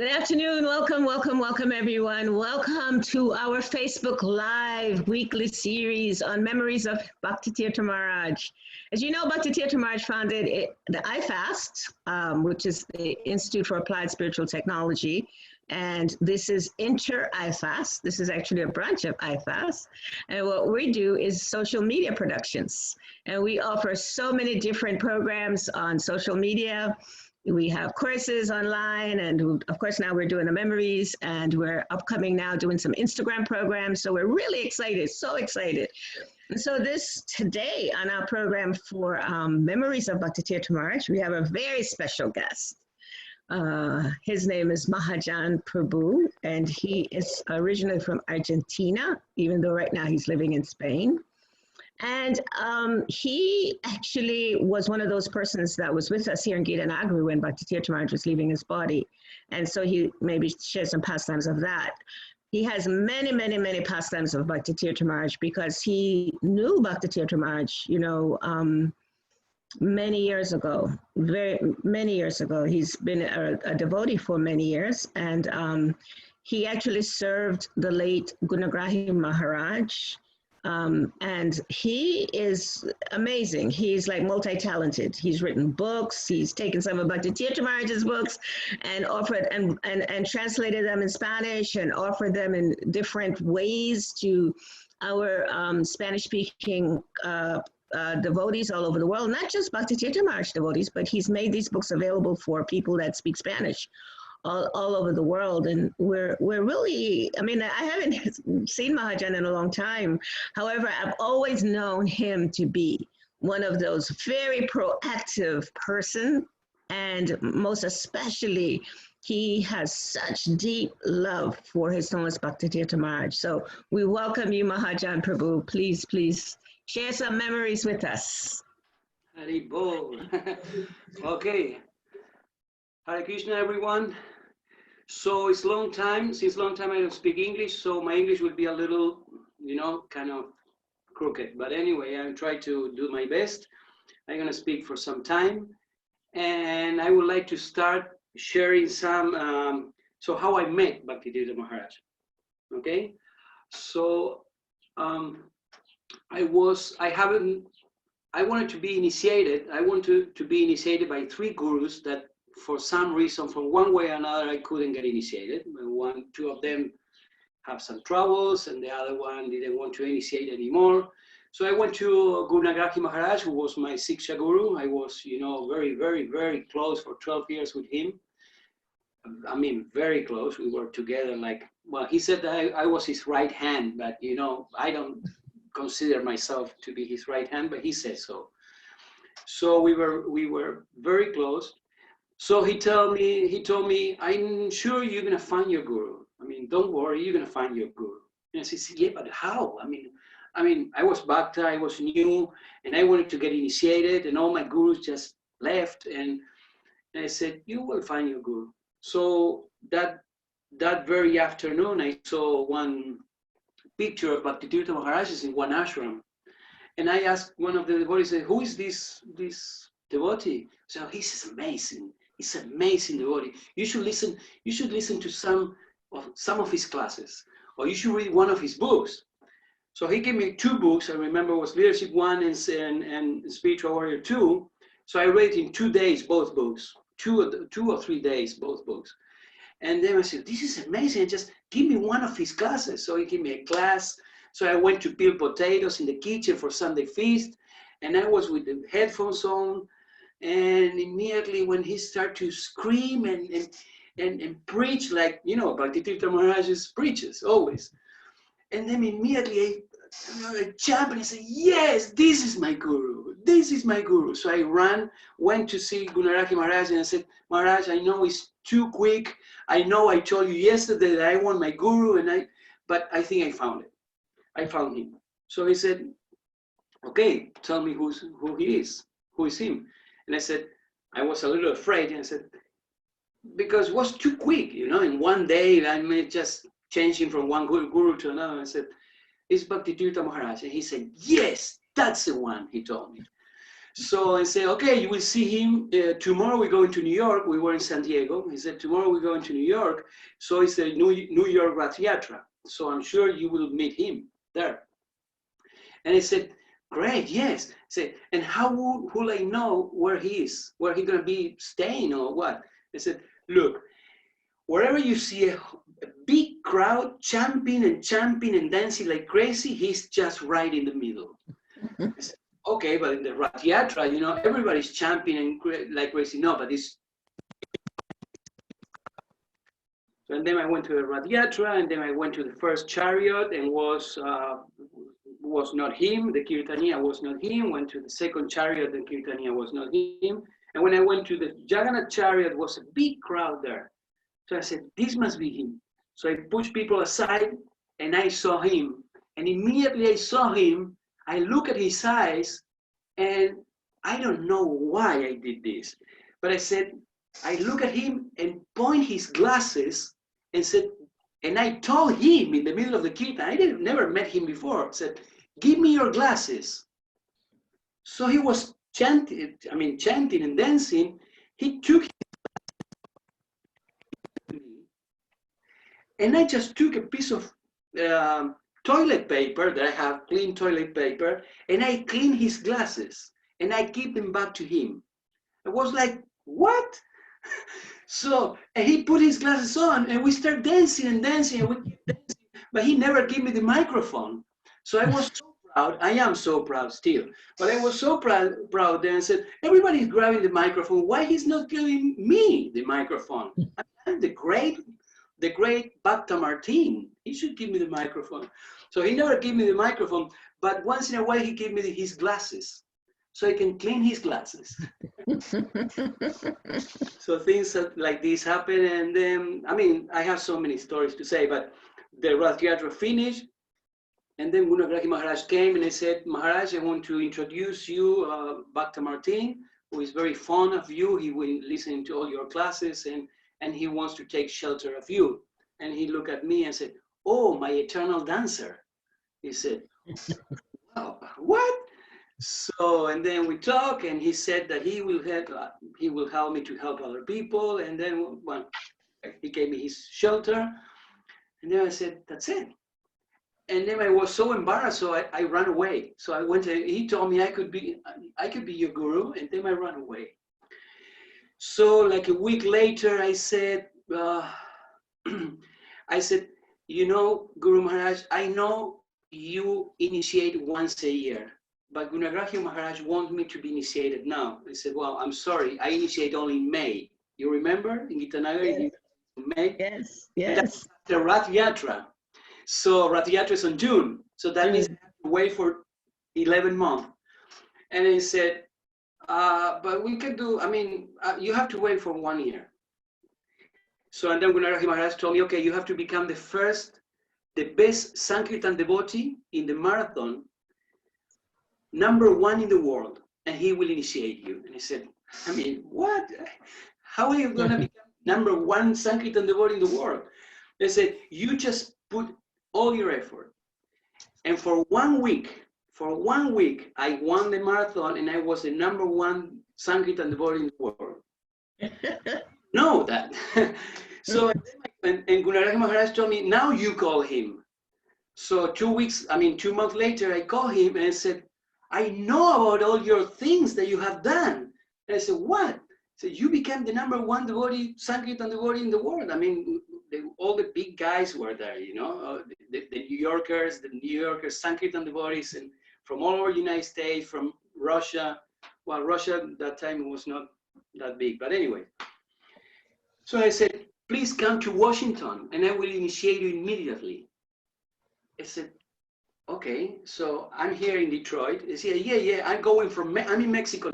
Good afternoon. Welcome, welcome, welcome, everyone. Welcome to our Facebook Live weekly series on memories of Bhakti Tirtha Maharaj. As you know, Bhakti Tirtha Maharaj founded the IFAST, which is the Institute for Applied Spiritual Technology. And this is Inter-IFAST. This is actually a branch of IFAST. And what we do is social media productions. And we offer so many different programs on social media. We have courses online, and of course now we're doing the memories, and we're upcoming now doing some Instagram programs. So we're really excited, so excited. And so today on our program for Memories of Bhakti Tirtha Maharaj, we have a very special guest. His name is Mahajan Prabhu, and he is originally from Argentina, even though right now he's living in Spain. And he actually was one of those persons that was with us here in Gita Nagari when Bhakti Tirtha Maharaj was leaving his body. And so he maybe shares some pastimes of that. He has many, many, many pastimes of Bhakti Tirtha Maharaj because he knew Bhakti Tirtha Maharaj, you know, many years ago, very many years ago. He's been a devotee for many years. And he actually served the late Gunagrahi Maharaj. And he is amazing. He's like multi-talented. He's written books. He's taken some of Bhakti Tirtha Maharaj's books and offered and translated them in Spanish and offered them in different ways to our Spanish-speaking devotees all over the world, not just Bhakti Tirtha Maharaj devotees, but he's made these books available for people that speak Spanish all over the world. And we're really, I mean, I haven't seen Mahajan in a long time. However, I've always known him to be one of those very proactive person, and most especially, he has such deep love for his Swamis Bhakti Tirtha Maharaj. So we welcome you, Mahajan Prabhu. Please, please share some memories with us. Hari Bol. Okay. Hare Krishna, everyone. So it's since long time I don't speak English, so my English will be a little, you know, kind of crooked. But anyway, I'll try to do my best. I'm going to speak for some time. And I would like to start sharing some, so how I met Bhakti Tirtha Maharaj. Okay? So I wanted to be initiated. I wanted to be initiated by 3 gurus that for some reason, from one way or another, I couldn't get initiated. Two of them have some troubles, and the other one didn't want to initiate anymore. So I went to Gunagrahi Maharaj, who was my Siksha Guru. I was, you know, very, very, very close for 12 years with him. I mean, very close. We were together like, well, he said that I was his right hand, but, you know, I don't consider myself to be his right hand, but he said so. So we were very close. So he told me, I'm sure you're gonna find your guru. I mean, don't worry, you're gonna find your guru. And I said, yeah, but how? I mean, I was Bhakta, I was new, and I wanted to get initiated, and all my gurus just left. And I said, you will find your guru. So that very afternoon, I saw one picture of Bhakti Tirtha Maharaj in one ashram. And I asked one of the devotees, who is this devotee? So he's amazing. He's an amazing devotee. You should listen to some of his classes, or you should read one of his books. So he gave me 2 books. I remember it was Leadership 1 and Spiritual Warrior 2. So I read in 2 days both books, 2 or 3 days both books. And then I said, this is amazing. Just give me one of his classes. So he gave me a class. So I went to peel potatoes in the kitchen for Sunday feast, and I was with the headphones on. And immediately when he started to scream and preach, like, you know, Bhakti Tirtha Maharaj preaches always. And then immediately I jumped and I said, yes, this is my guru. This is my guru. So I went to see Gunagrahi Maharaj, and I said, Maharaj, I know it's too quick. I know I told you yesterday that I want my guru, but I think I found it. I found him. So he said, okay, tell me who he is. Who is him? And I said, I was a little afraid, and I said, because it was too quick, you know, in one day, I mean, just changing from one guru to another. I said, it's Bhakti Tirtha Maharaj. And he said, yes, that's the one, he told me. So I said, okay, you will see him tomorrow. We're going to New York. We were in San Diego. He said, tomorrow we're going to New York. So it's the New York Rath Yatra. So I'm sure you will meet him there. And I said, great, yes. I said, and how will I know where he is, where he's going to be staying or what? I said, look, wherever you see a big crowd champing and dancing like crazy, he's just right in the middle. I said, okay, but in the Rath Yatra, you know, everybody's champing and like crazy. No, but it's. So, and then I went to the Rath Yatra, and then I went to the first chariot, and was not him. The Kirtaniya was not him. Went to the second chariot, the Kirtaniya was not him. And when I went to the Jagannath chariot, was a big crowd there. So I said, this must be him. So I pushed people aside, and I saw him. And immediately I saw him, I look at his eyes, and I don't know why I did this, but I said, I look at him and point his glasses and said, and I told him in the middle of the kirtan, I never met him before, said, give me your glasses. So he was chanting and dancing. He took me, and I just took a piece of toilet paper that I have, clean toilet paper, and I cleaned his glasses and I give them back to him. I was like, what? So, and he put his glasses on and we start dancing and dancing and we keep dancing, but he never gave me the microphone. So I was so proud. I am so proud still, but I was so proud then. I said, everybody's grabbing the microphone. Why he's not giving me the microphone? I'm the great Bhakta Martin. He should give me the microphone. So he never gave me the microphone, but once in a while he gave me his glasses so I can clean his glasses. So things like this happen. And then, I mean, I have so many stories to say, but the Rath Yatra finished. And then Gunagrahi Maharaj came and I said, Maharaj, I want to introduce you, Bhakta Martin, who is very fond of you. He will listen to all your classes and he wants to take shelter of you. And he looked at me and said, oh, my eternal dancer. He said, wow, what? So, and then we talk, and he said that he will help me to help other people. And then well, he gave me his shelter. And then I said, that's it. And then I was so embarrassed, so I ran away. So I went to, he told me I could be your guru, and then I ran away. So like a week later, I said, you know, Guru Maharaj, I know you initiate once a year, but Gunagrahi Maharaj wants me to be initiated now. I said, well, I'm sorry, I initiate only in May. You remember in Gitanagari, yes. In May? Yes, yes. That's the Rath Yatra. So Rath Yatra is on June. So that means I have to wait for 11 months. And I said, but we can do, I mean, you have to wait for 1 year. So and then Gunagrahi Maharaj told me, okay, you have to become the best Sankirtan devotee in the marathon, #1 in the world, and he will initiate you. And I said, I mean, what? How are you going to become #1 Sankirtan devotee in the world? They said, you just put all your effort. And for 1 week, I won the marathon and I was the #1 Sankirtan devotee in the world. Know that. So, and Gunagrahi Maharaj told me, now you call him. So 2 months later, I called him and I said, I know about all your things that you have done. And I said, what? He said, you became the #1 devotee, Sankirtan devotee in the world. I mean, all the big guys were there, you know, the New Yorkers, Sankirtan devotees, and from all over the United States, from Russia. Well, Russia at that time was not that big, but anyway. So I said, please come to Washington and I will initiate you immediately. I said, okay, so I'm here in Detroit. He said, yeah, I'm in Mexico.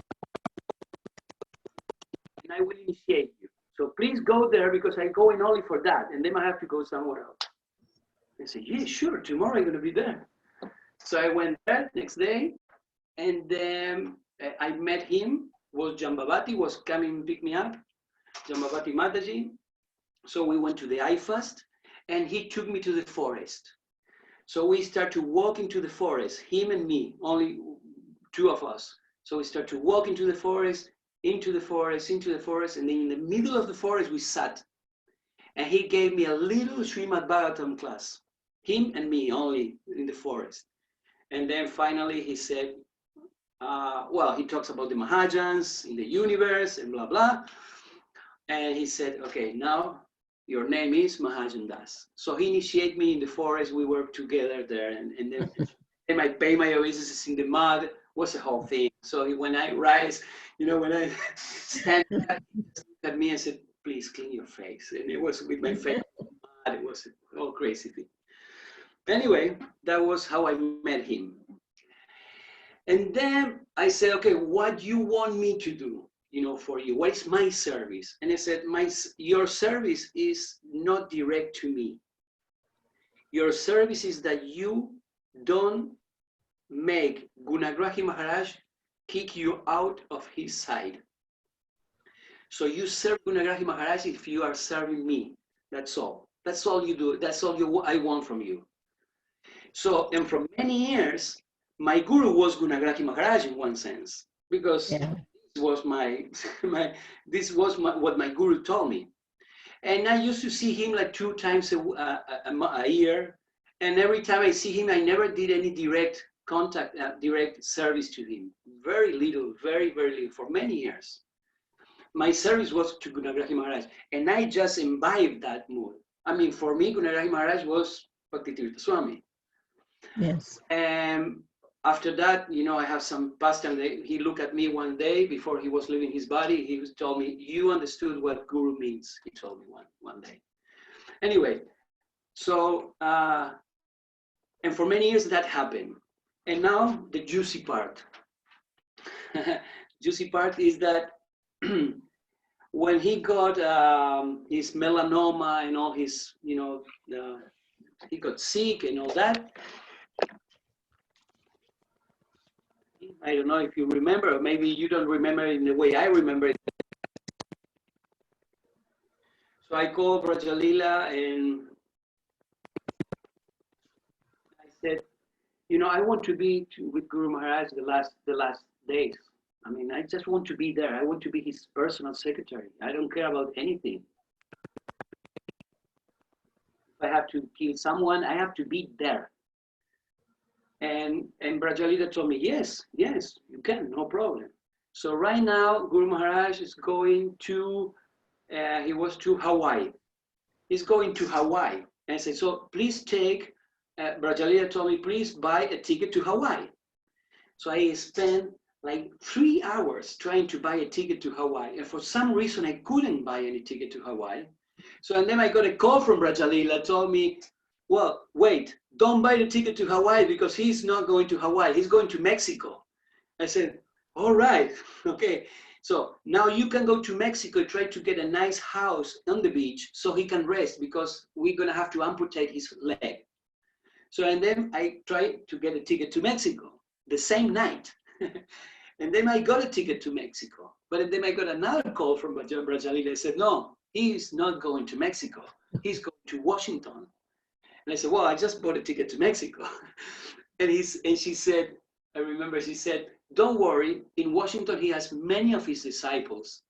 And I will initiate you. So please go there because I'm going only for that. And then I have to go somewhere else. I said, yeah, sure, tomorrow I'm going to be there. So I went there next day. And then I met him. Jambavati was coming to pick me up. Jambavati Mataji. So we went to the IFAST and he took me to the forest. So we start to walk into the forest, him and me, only 2 of us. So we start to walk into the forest, into the forest, into the forest, and then in the middle of the forest we sat. And he gave me a little Srimad Bhagavatam class, him and me only in the forest. And then finally he said, well, he talks about the Mahajans in the universe and blah, blah. And he said, okay, now your name is Mahajan Das. So he initiated me in the forest. We worked together there. And then I pay my obeisances in the mud. Was the whole thing. So when I rise, when I stand up, he looked at me and said, please clean your face. And it was with my face. It was a whole crazy thing. Anyway, that was how I met him. And then I said, okay, what do you want me to do, for you? What is my service? And I said, your service is not direct to me. Your service is that you don't make Gunagrahi Maharaj kick you out of his side. So you serve Gunagrahi Maharaj if you are serving me. That's all. That's all you do. That's all I want from you. So, and for many years, my guru was Gunagrahi Maharaj in one sense, because this was what my guru told me. And I used to see him like 2 times a year. And every time I see him, I never did any direct contact, direct service to him. Very little, very, very little, for many years. My service was to Gunagrahi Maharaj. And I just imbibed that mood. I mean, for me, Gunagrahi Maharaj was Bhakti Tirtha Swami. Yes. And after that, I have some pastime. He looked at me one day before he was leaving his body. He told me, you understood what guru means. He told me one day. Anyway, so, and for many years that happened. And now the juicy part. Juicy part is that when he got his melanoma and all his, he got sick and all that. I don't know if you remember, or maybe you don't remember in the way I remember it. So I called Brajalila and I said, I want to be with Guru Maharaj the last days. I mean, I just want to be there. I want to be his personal secretary. I don't care about anything. If I have to kill someone, I have to be there. And Brajalila told me, yes, you can, no problem. So right now, Guru Maharaj is going to, he was to Hawaii. He's going to Hawaii. And I said, so please take, Brajalila told me, please buy a ticket to Hawaii. So I spent like 3 hours trying to buy a ticket to Hawaii. And for some reason, I couldn't buy any ticket to Hawaii. So, and then I got a call from Brajalila, told me, well, wait, don't buy the ticket to Hawaii because he's not going to Hawaii. He's going to Mexico. I said, all right, okay. So now you can go to Mexico, try to get a nice house on the beach so he can rest because we're going to have to amputate his leg. So, and then I tried to get a ticket to Mexico the same night. And then I got a ticket to Mexico. But then I got another call from Brajalila. I said, no, he's not going to Mexico. He's going to Washington. And I said, well, I just bought a ticket to Mexico. And she said, I remember she said, don't worry, in Washington, he has many of his disciples.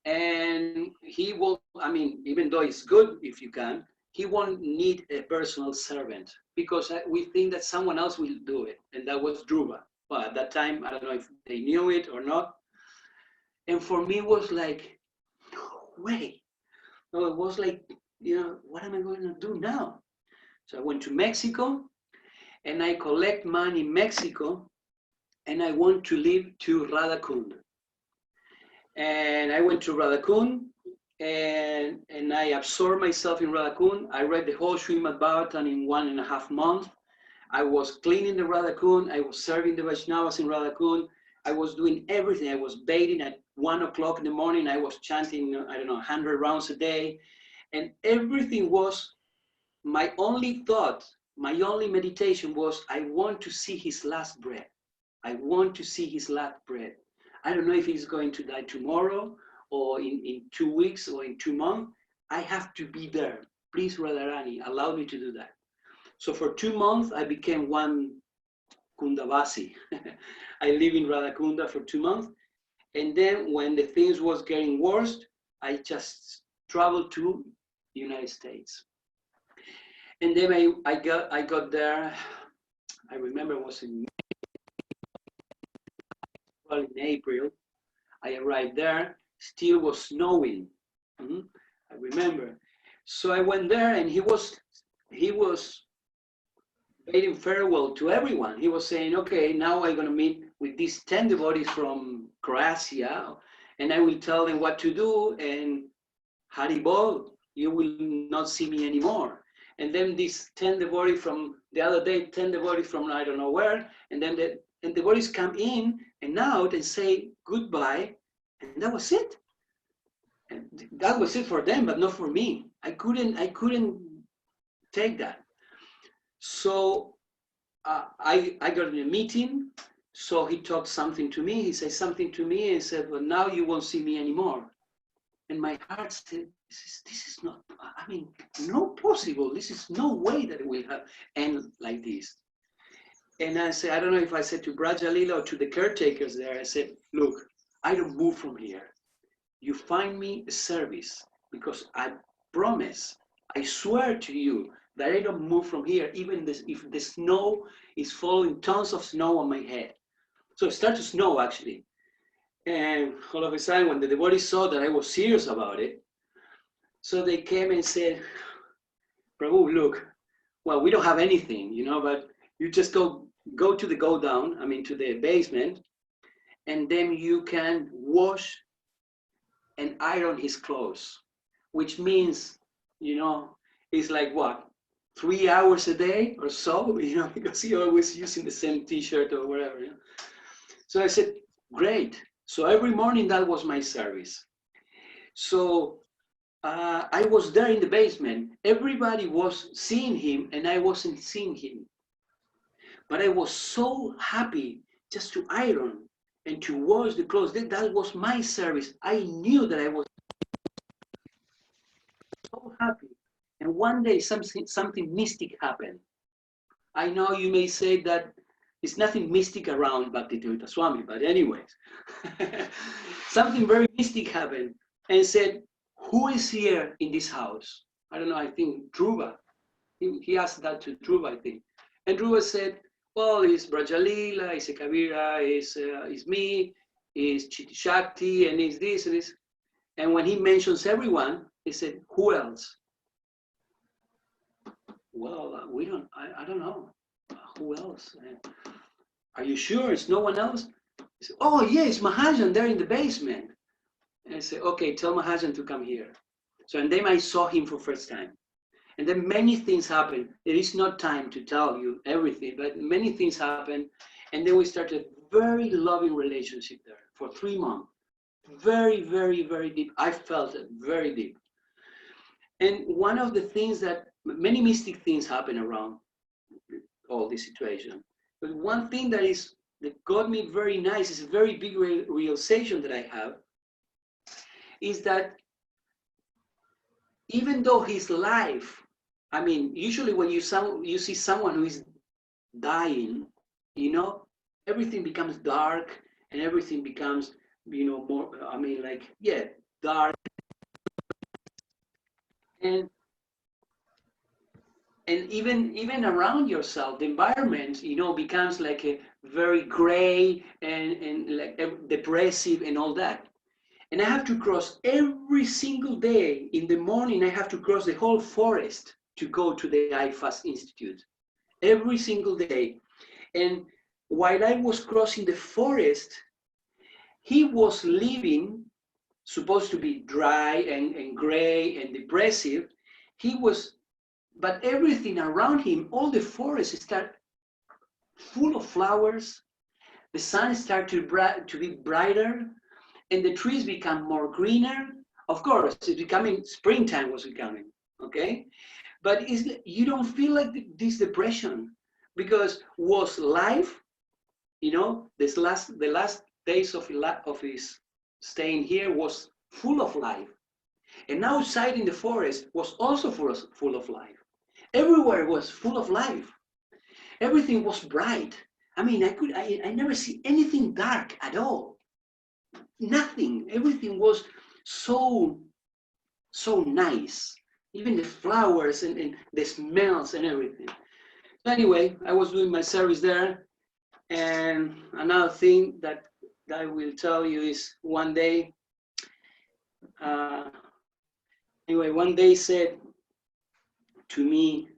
And he will, I mean, even though it's good if you can, he won't need a personal servant because we think that someone else will do it. And that was Dhruva. Well, at that time, I don't know if they knew it or not. And for me, it was like, no way. No, it was like, what am I going to do now? So I went to Mexico and I collect money in Mexico and I want to live to Radha Kund. And I went to Radha Kund and I absorbed myself in Radha Kund. I read the whole Srimad Bhagavatam in 1.5 months. I was cleaning the Radha Kund. I was serving the Vaishnavas in Radha Kund. I was doing everything. I was bathing at 1 o'clock in the morning. I was chanting, 100 rounds a day. And everything was, my only thought, my only meditation was, I want to see his last breath. I want to see his last breath. I don't know if he's going to die tomorrow or in 2 weeks or in 2 months. I have to be there. Please, Radharani, allow me to do that. So for 2 months, I became one Kundavasi. I live in Radha Kund for 2 months. And then when the things was getting worse, I just traveled to United States. And then I got there, I remember it was in April. I arrived there, still was snowing. I remember. So I went there and he was bidding farewell to everyone. He was saying, okay, now I'm gonna meet with these 10 devotees from Croatia and I will tell them what to do, and Haribol, you will not see me anymore. And then these 10 devotees from the other day, 10 devotees from I don't know where, and then the devotees come in and out and say goodbye, and that was it. And that was it for them, but not for me. I couldn't take that. So I got in a meeting. So he talked something to me. He said something to me and said, well, now you won't see me anymore. And my heart said, this is not, I mean, no possible. This is no way that it will end like this. And I said, I don't know if I said to Brajalila or to the caretakers there, I said, look, I don't move from here. You find me a service, because I promise, I swear to you that I don't move from here, even if the snow is falling, tons of snow on my head. So it started to snow actually. And all of a sudden, when the devotees saw that I was serious about it, so they came and said, Prabhu, look, well, we don't have anything, you know, but you just go to the to the basement, and then you can wash and iron his clothes, which means, you know, it's like what, 3 hours a day or so, you know, because he always using the same t-shirt or whatever. You know? So I said, great. So every morning that was my service. So I was there in the basement. Everybody was seeing him and I wasn't seeing him. But I was so happy just to iron and to wash the clothes. That was my service. I knew that I was so happy. And one day something mystic happened. I know you may say that it's nothing mystic around Bhakti Tirtha Swami, but anyways, something very mystic happened and said, who is here in this house? I don't know, I think Dhruva. He asked that to Dhruva, I think. And Dhruva said, well, it's Brajalila, it's Kabira, it's me, it's Chitti Shakti, and it's this and this. And when he mentions everyone, he said, who else? Well, I don't know. Who else? Are you sure it's no one else? He said, oh, yes, Mahajan, they're in the basement. And I said, okay, tell Mahajan to come here. So, and then I saw him for first time. And then many things happened. There is not time to tell you everything, but many things happened. And then we started a very loving relationship there for 3 months. Very, very, very deep. I felt it very deep. And one of the things that, many mystic things happen around all this situation. But one thing that got me very nice, is a very big realization that I have, is that even though his life, I mean, usually when you see someone who is dying, you know, everything becomes dark and everything becomes, you know, more, I mean, like, yeah, dark. And even around yourself, the environment, you know, becomes like a very gray and like depressive and all that. And I have to cross every single day in the morning, I have to cross the whole forest to go to the IFAS Institute. Every single day. And while I was crossing the forest, he was living, supposed to be dry and gray and depressive. But everything around him, all the forests start full of flowers. The sun started to be brighter, and the trees become more greener. Of course, it's becoming, springtime was becoming, okay? But you don't feel like this depression, because was life, you know, the last days of his staying here was full of life. And outside in the forest was also full of life. Everywhere was full of life. Everything was bright. I mean, I never see anything dark at all. Nothing. Everything was so nice. Even the flowers and the smells and everything. So anyway, I was doing my service there. And another thing that I will tell you is one day, one day he said to me,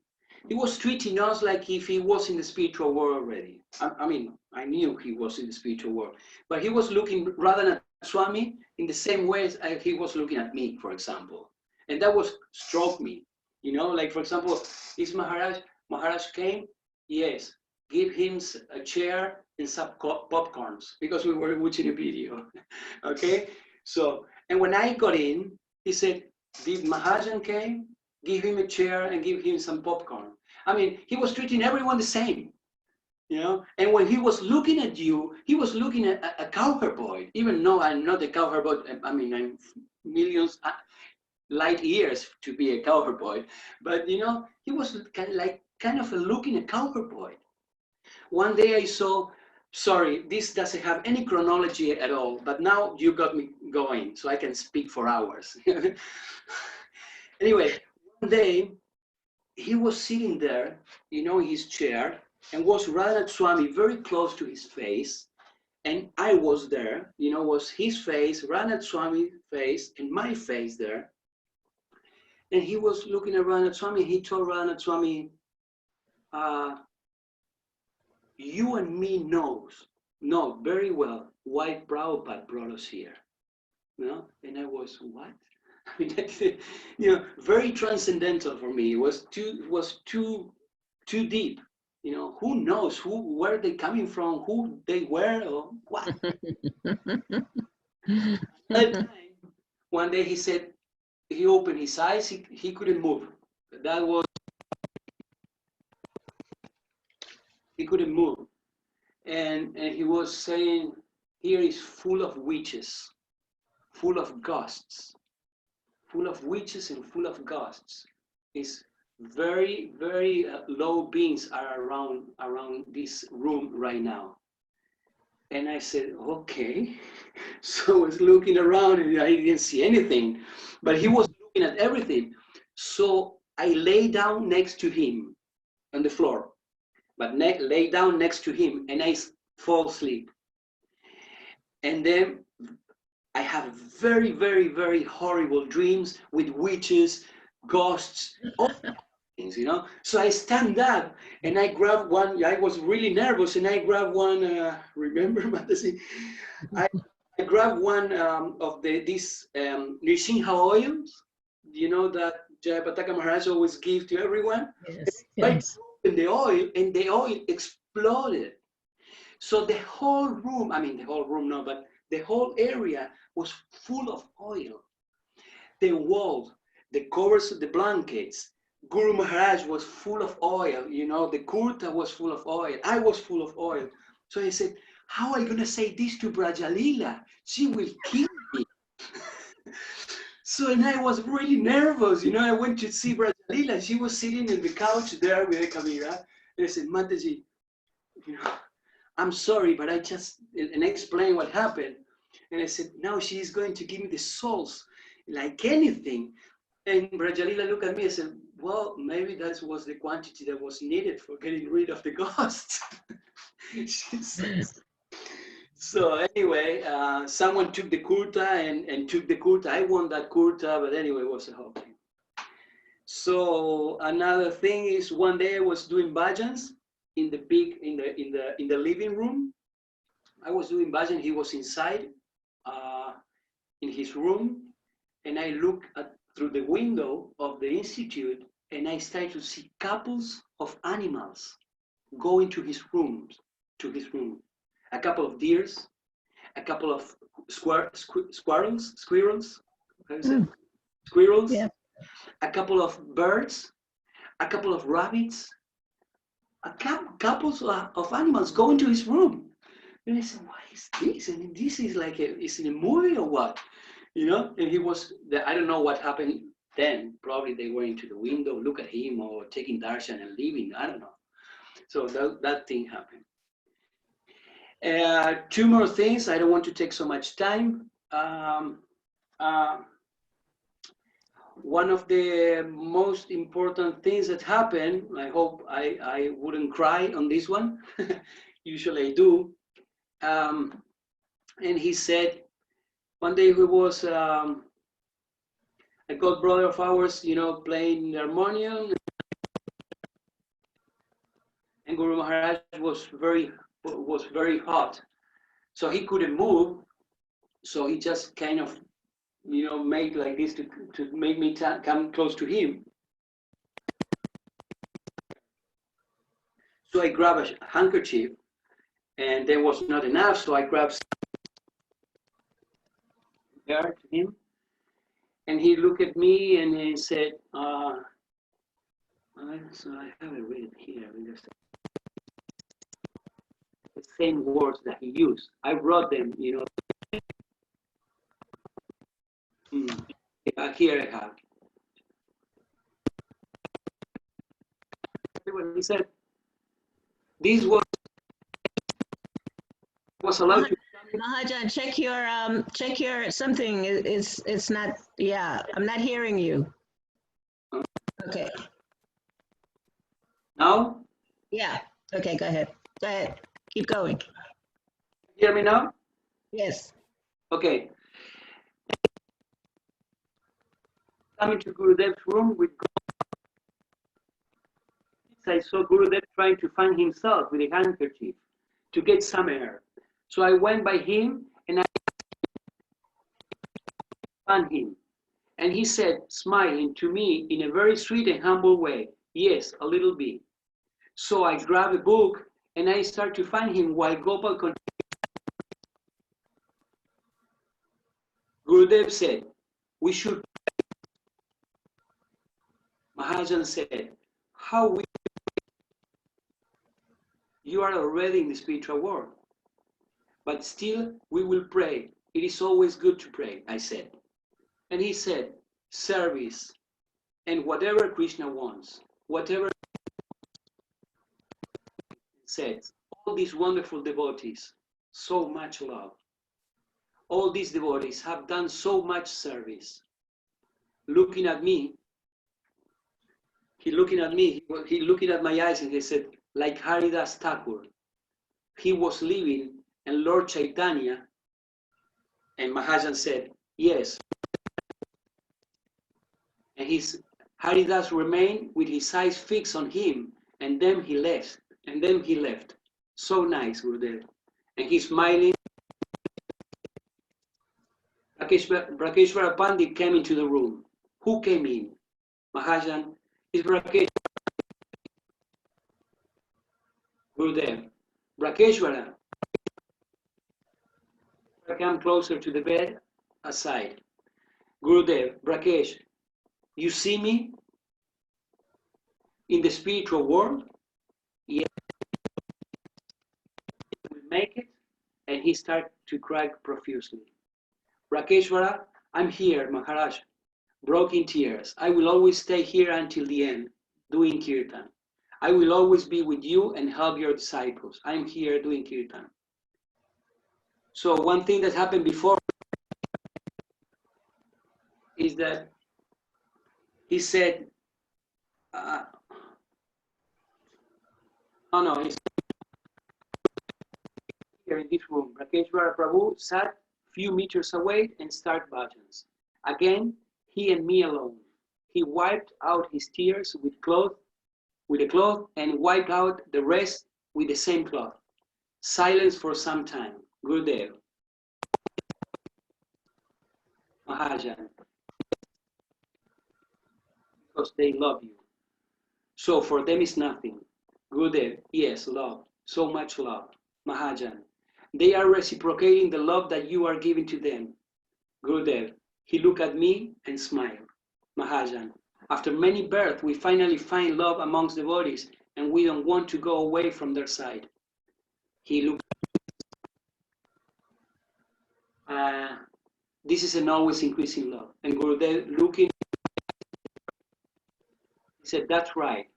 he was treating us like if he was in the spiritual world already. I mean, I knew he was in the spiritual world, but he was looking rather at Swami in the same way as he was looking at me, for example. And that was struck me, you know, like for example, is Maharaj came? Yes, give him a chair and some popcorns because we were watching a video, okay? So, and when I got in, he said, did Mahajan came? Give him a chair and give him some popcorn. I mean, he was treating everyone the same, you know? And when he was looking at you, he was looking at a cowherd boy, even though I'm not a cowherd boy. I mean, I'm millions light years to be a cowherd boy, but you know, he was kind of looking at cowherd boy. One day I saw, sorry, this doesn't have any chronology at all, but now you got me going, so I can speak for hours. Anyway, one day he was sitting there, you know, in his chair, and was Radha Swami very close to his face, and I was there, you know, was his face, Radha Swami's face, and my face there. And he was looking at Radha Swami. He told Radha Swami, you and me know very well why Prabhupada brought us here. You know? And I was, what? I mean, you know, very transcendental for me. It was too deep. You know, who knows where they coming from, who they were, or what? That time, one day he said, he opened his eyes, he couldn't move. That was, he couldn't move. And he was saying, here is full of witches, full of ghosts, full of witches and full of ghosts. It's very, very low beings are around this room right now. And I said, okay. So I was looking around and I didn't see anything, but he was looking at everything. So I lay down next to him on the floor, but lay down next to him and I fall asleep. And then I have very, very, very horrible dreams with witches, ghosts, all things, you know. So I stand up and I grab one. I was really nervous, and I grab one. Remember, Matasi? I grabbed one of these Nishinha oils. You know that Jayapataka Maharaj always gives to everyone. Yes, yes. In the oil, and the oil exploded. So the whole room, I mean the whole room, no, but the whole area was full of oil. The walls, the covers of the blankets, Guru Maharaj was full of oil, you know, the kurta was full of oil, I was full of oil. So I said, how are you gonna say this to Brajalila? She will kill me. So, and I was really nervous, you know, I went to see Brajalila, she was sitting in the couch there with the camera, and I said, Mataji, you know, I'm sorry, but I just, and I explained what happened. And I said, now she's going to give me the souls, like anything. And Brajalila looked at me and said, well, maybe that was the quantity that was needed for getting rid of the ghosts. So anyway, someone took the kurta and took the kurta. I won that kurta, but anyway, it was a whole thing. So another thing is, one day I was doing bhajans in the living room. I was doing bhajan. He was inside in his room, and I looked through the window of the institute, and I started to see couples of animals going to his room. A couple of deers, a couple of squirrels, how you say? Squirrels, yeah. A couple of birds, a couple of rabbits, couples of animals going to his room. And I said, what is this? And this is like, it's in a movie or what? You know? And he was, I don't know what happened then. Probably they went into the window, look at him, or taking darshan and leaving. I don't know. So that thing happened. Two more things. I don't want to take so much time. One of the most important things that happened, I hope I wouldn't cry on this one. Usually I do. And he said, one day he was, a god brother of ours, you know, playing the harmonium. And Guru Maharaj was very hot. So he couldn't move. So he just kind of, you know, made like this to make me come close to him. So I grabbed a handkerchief, and there was not enough, so I grabbed there to him, and he looked at me and he said, so I have it written here. The same words that he used. I wrote them, you know. Here I have. He said, this was allowed to. Mahajan, check your something. It's not. Yeah, I'm not hearing you. Okay. Now? Yeah. Okay. Go ahead. Go ahead. Keep going. Hear me now? Yes. Okay. Coming to Gurudev's room with I saw Gurudev trying to fan himself with a handkerchief to get some air. So I went by him and I fan him. And he said, smiling to me in a very sweet and humble way, yes, a little bit. So I grabbed a book and I started to fan him while Gopal continued. Gurudev said, we should. Mahajan said, how we. You are already in the spiritual world. But still, we will pray. It is always good to pray, I said. And he said, service, and whatever Krishna wants, whatever says, all these wonderful devotees, so much love. All these devotees have done so much service. Looking at me, he looking at my eyes and he said, like Haridas Thakur. He was living and Lord Chaitanya, and Mahajan said, yes. And Haridas remained with his eyes fixed on him, and then he left. So nice, Gurudev. And he's smiling. Brakeshwara Pandit came into the room. Who came in? Mahajan, is Brakeshwara. Gurudev, Brakeshwara. Come closer to the bed, aside. Gurudev, Brakesh, you see me in the spiritual world? Yes. We make it. And he started to cry profusely. Brakeshwara, I'm here, Maharaj, broke in tears. I will always stay here until the end, doing kirtan. I will always be with you and help your disciples. I'm here doing kirtan. So one thing that happened before is that he said, he's here in this room. Rakeshwara Prabhu sat few meters away and started bhajans. Again, he and me alone. He wiped out his tears with a cloth and wiped out the rest with the same cloth. Silence for some time. Gurudev. Mahajan. Because they love you. So for them it's nothing. Gurudev, yes, love. So much love. Mahajan. They are reciprocating the love that you are giving to them. Gurudev. He looked at me and smiled. Mahajan. After many births, we finally find love amongst devotees, and we don't want to go away from their side. He looked. This is an always increasing love. And Gurudev looking, he said, that's right.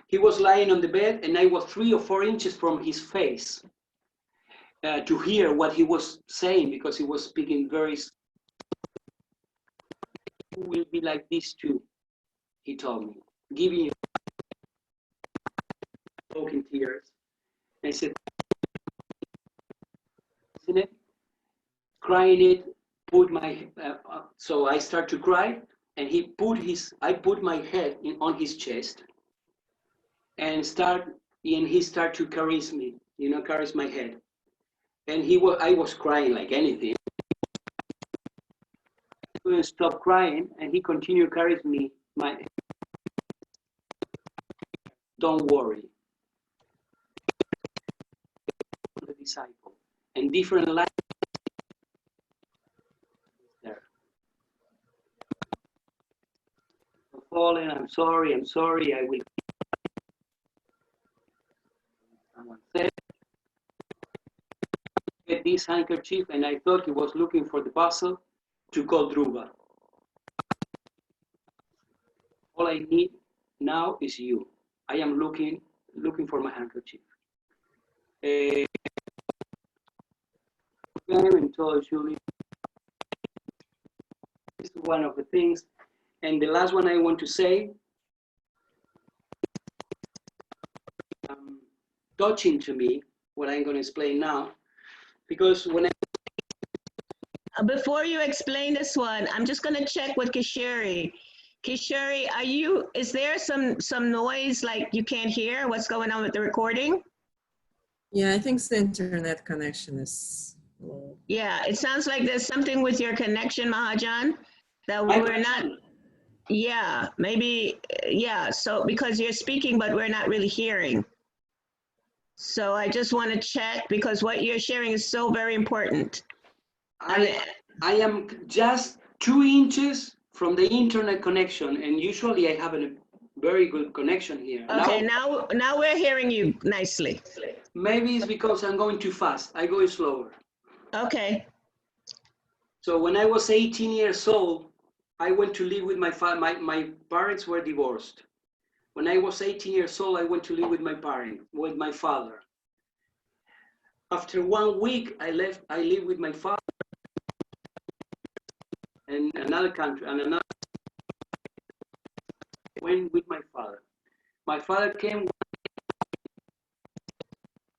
He was lying on the bed, and I was 3 or 4 inches from his face to hear what he was saying, because he was speaking very. "You will be like this too," he told me, giving you broken tears. I said, "Isn't it?" Crying it, put my. So I start to cry, and I put my head on his chest, and he start to caress me, caress my head, and I was crying like anything. I couldn't stop crying, and he continued caressing me. Don't worry, the disciple, and different lives there. I'm falling. I'm sorry. I will. Someone said, "Get this handkerchief," and I thought he was looking for the puzzle to call Dhruva. All I need now is you. I am looking for my handkerchief. And told Julie, this is one of the things. And the last one I want to say, touching to me, what I'm going to explain now, because when Before you explain this one, I'm just going to check with Kishori. Kishori, is there some noise, like you can't hear what's going on with the recording? Yeah, I think the internet connection is low. Yeah, it sounds like there's something with your connection, Mahajan, that we're not, yeah, maybe, yeah, so because you're speaking, but we're not really hearing. So I just want to check, because what you're sharing is so very important. I am just 2 inches from the internet connection, and usually I have a very good connection here. Okay, now we're hearing you nicely. Maybe it's because I'm going too fast. I go slower. Okay. So when I was 18 years old, I went to live with my father. My parents were divorced. When I was 18 years old, I went to live with my father. After 1 week, I lived with my father in another country, and went with my father. My father came,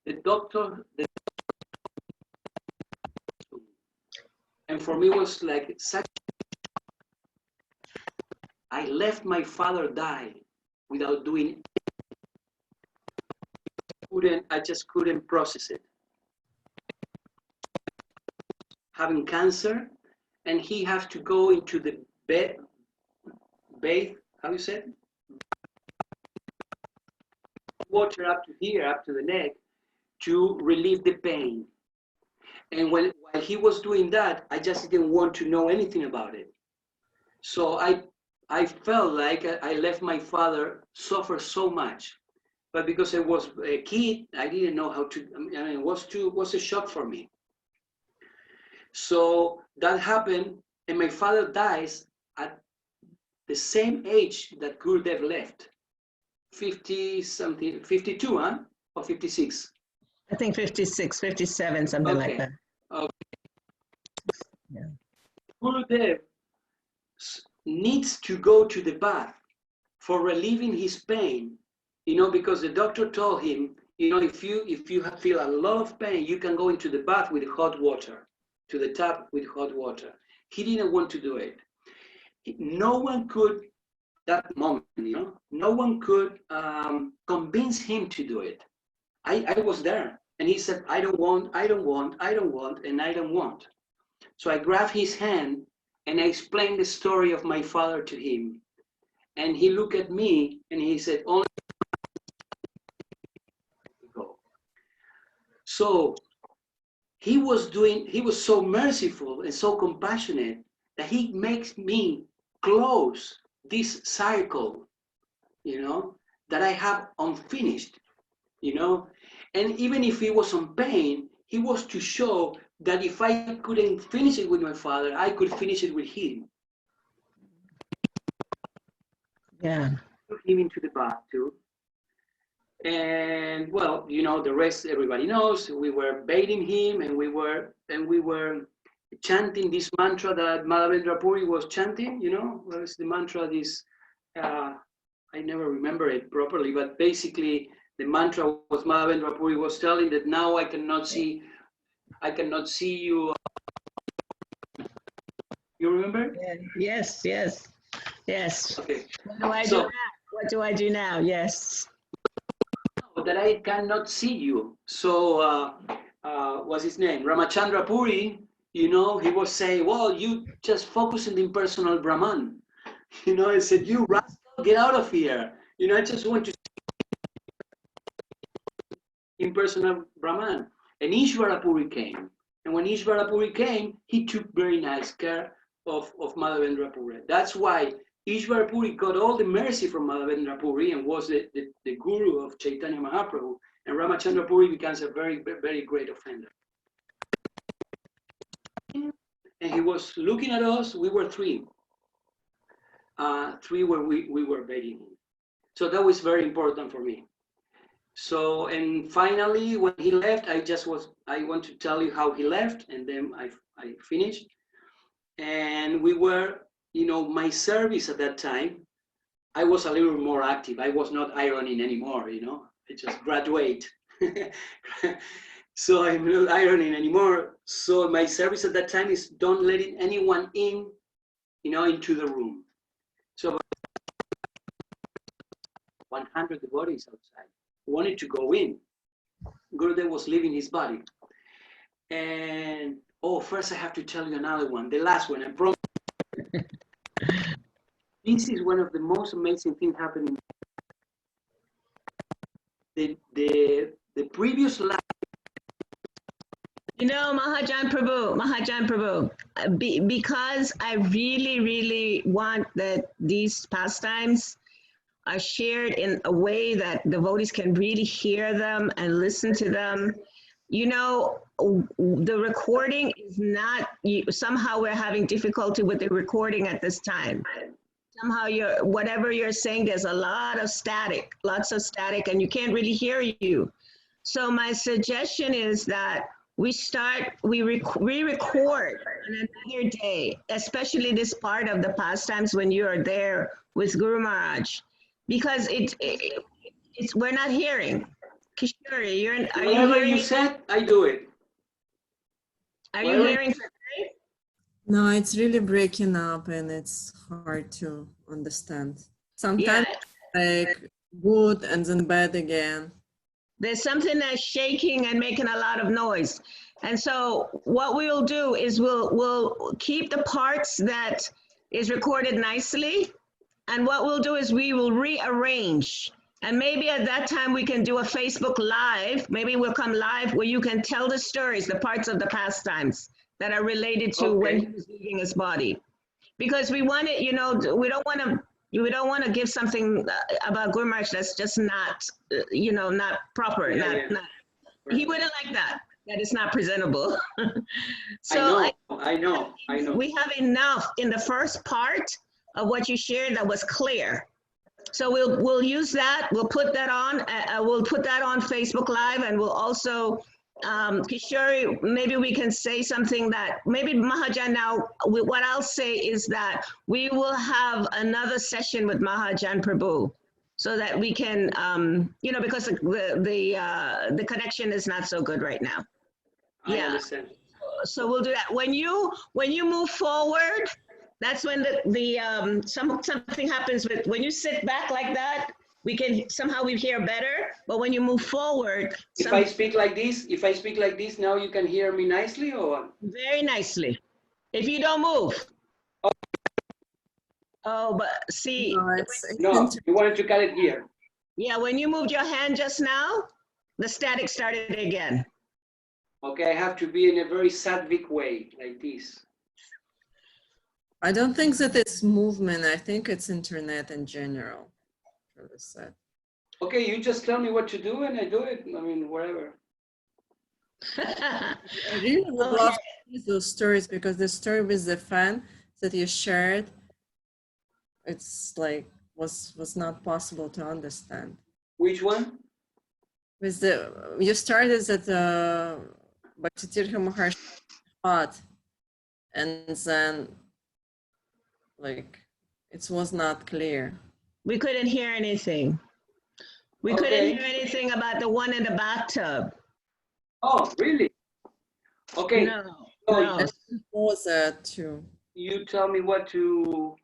the doctor, and for me it was like such. I left my father die without doing. I just couldn't process it. Having cancer, and he has to go into the bathe, how you said? Water up to here, up to the neck, to relieve the pain. And while he was doing that, I just didn't want to know anything about it. So I felt like I left my father suffer so much. But because I was a kid, I didn't know how to, it was a shock for me. So that happened, and my father dies at the same age that Gurudev left. 50-something, 52, huh? Or 56? I think 56, 57, something like that. Okay. Yeah. Gurudev needs to go to the bath for relieving his pain, because the doctor told him, if you feel a lot of pain, you can go into the bath with hot water, to the tap with hot water. He didn't want to do it. No one could, that moment, no one could convince him to do it. I was there, and he said, I don't want, and I don't want. So I grabbed his hand, and I explained the story of my father to him. And he looked at me, and he said, only go. So he was so merciful and so compassionate that he makes me close this cycle, that I have unfinished, and even if he was in pain, he was to show that if I couldn't finish it with my father, I could finish it with him. Yeah. Took him into the bath too, And well, you know, the rest everybody knows. We were baiting him, and we were chanting this mantra that Madhavendra Puri was chanting. You know, what is the mantra? This I never remember it properly, but basically the mantra was Madhavendra Puri was telling that now I cannot see you. You remember? Yes, yes, yes. Okay. What do I do now? What do I do now? Yes. That I cannot see you. So what's his name? Ramachandra Puri, you know, he was saying, well, you just focus on the impersonal Brahman. You know, I said, you rascal, get out of here. You know, I just want to see impersonal Brahman. And Ishvara Puri came. And when Ishvara Puri came, he took very nice care of Madhavendra Puri. That's why Ishvara Puri got all the mercy from Madhavendra Puri and was the guru of Chaitanya Mahaprabhu. And Ramachandra Puri becomes a very, very great offender. And he was looking at us. We were three. Three where we were begging him. So that was very important for me. So, and finally, when he left, I want to tell you how he left, and then I finished. And we were, you know, my service at that time, I was a little more active. I was not ironing anymore, you know, I just graduate. So I'm not ironing anymore. So my service at that time is don't letting anyone in, you know, into the room. So 100 devotees outside wanted to go in. Gurudev was leaving his body. And, oh, first I have to tell you another one, the last one, I promise. This is one of the most amazing things happening. The previous life. You know, Mahajan Prabhu, because I really, really want that these pastimes are shared in a way that devotees can really hear them and listen to them. You know, the recording is not, somehow we're having difficulty with the recording at this time. Somehow whatever you're saying, there's a lot of static, lots of static, and you can't really hear you. So my suggestion is that we re-record on another day, especially this part of the pastimes when you are there with Guru Maharaj, because it's we're not hearing. Kishori, whatever you said, I do it. Are you hearing? No, it's really breaking up and it's hard to understand. Sometimes like good and then bad again. There's something that's shaking and making a lot of noise. And so what we'll do is we'll keep the parts that is recorded nicely. And what we'll do is we will rearrange. And maybe at that time we can do a Facebook Live. Maybe we'll come live where you can tell the stories, the parts of the pastimes that are related to when he was leaving his body. Because we want it, you know, we don't want to give something about Guru Maharaj that's just not, you know, not proper. Not, he wouldn't like that is not presentable. So I know. We have enough in the first part of what you shared that was clear. So we'll use that. We'll put that on. We'll put that on Facebook Live, and we'll also, Kishori, maybe we can say something that maybe Mahajan now. What I'll say is that we will have another session with Mahajan Prabhu, so that we can, you know, because the connection is not so good right now. I understand. So we'll do that. When you move forward, that's when something happens with, when you sit back like that, we hear better, but when you move forward. If I speak like this, now you can hear me nicely or? Very nicely. If you don't move. Oh, but see. No, you wanted to cut it here. Yeah, when you moved your hand just now, the static started again. Okay, I have to be in a very sattvic way, like this. I don't think that it's movement. I think it's internet in general. Okay, you just tell me what to do and I do it. I mean, whatever. I really would love to hear those stories, because the story with the fan that you shared, it's like was not possible to understand. Which one? with the, you started at Bhakti Tirtha Maharaj spot, and then like it was not clear. We couldn't hear anything. We couldn't hear anything about the one in the bathtub. Oh, really? Okay. No, So no. Was that too? you tell me what to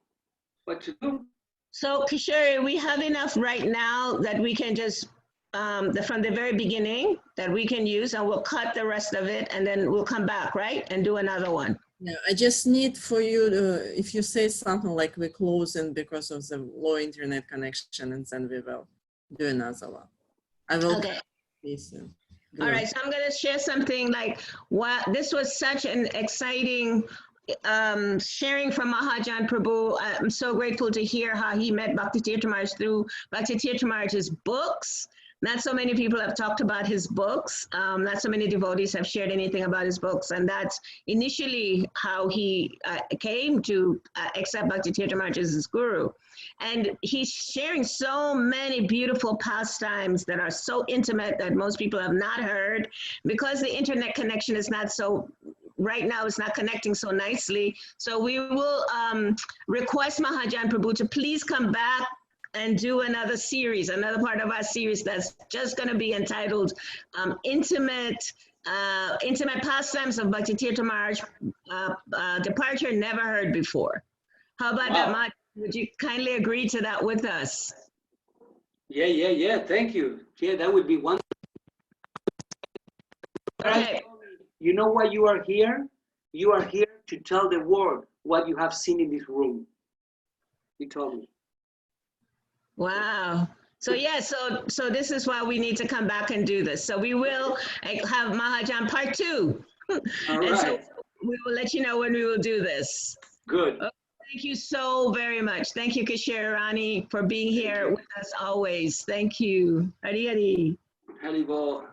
do. So Kishore, we have enough right now that we can just, from the very beginning, that we can use, and we'll cut the rest of it, and then we'll come back, right? And do another one. Yeah, I just need for you to, if you say something like we're closing because of the low internet connection, and then we will do another one. I will. Okay. Listen. All right, so I'm going to share something like, what this was such an exciting sharing from Mahajan Prabhu. I'm so grateful to hear how he met Bhakti Tirtha Maharaj through Bhakti Tirtha Maharaj's books. Not so many people have talked about his books. Not so many devotees have shared anything about his books. And that's initially how he came to accept Bhakti Tirtha Maharaj as his guru. And he's sharing so many beautiful pastimes that are so intimate that most people have not heard. Because the internet connection is not so, right now it's not connecting so nicely. So we will request Mahajan Prabhu to please come back and do another series, another part of our series that's just going to be entitled Intimate Pastimes of Bhakti Tirtha Maharaj, Departure Never Heard Before. How about that, Mahajan? Would you kindly agree to that with us? Yeah. Thank you. Yeah, that would be wonderful. Okay. You know why you are here? You are here to tell the world what you have seen in this room. He told me. Wow. So yeah, so this is why we need to come back and do this. So we will have Mahajan part 2. All and right. so we will let you know when we will do this. Good. Okay, thank you so very much. Thank you, Kishore Rani, for being here with us always. Thank you. Hari Hari. Haribol.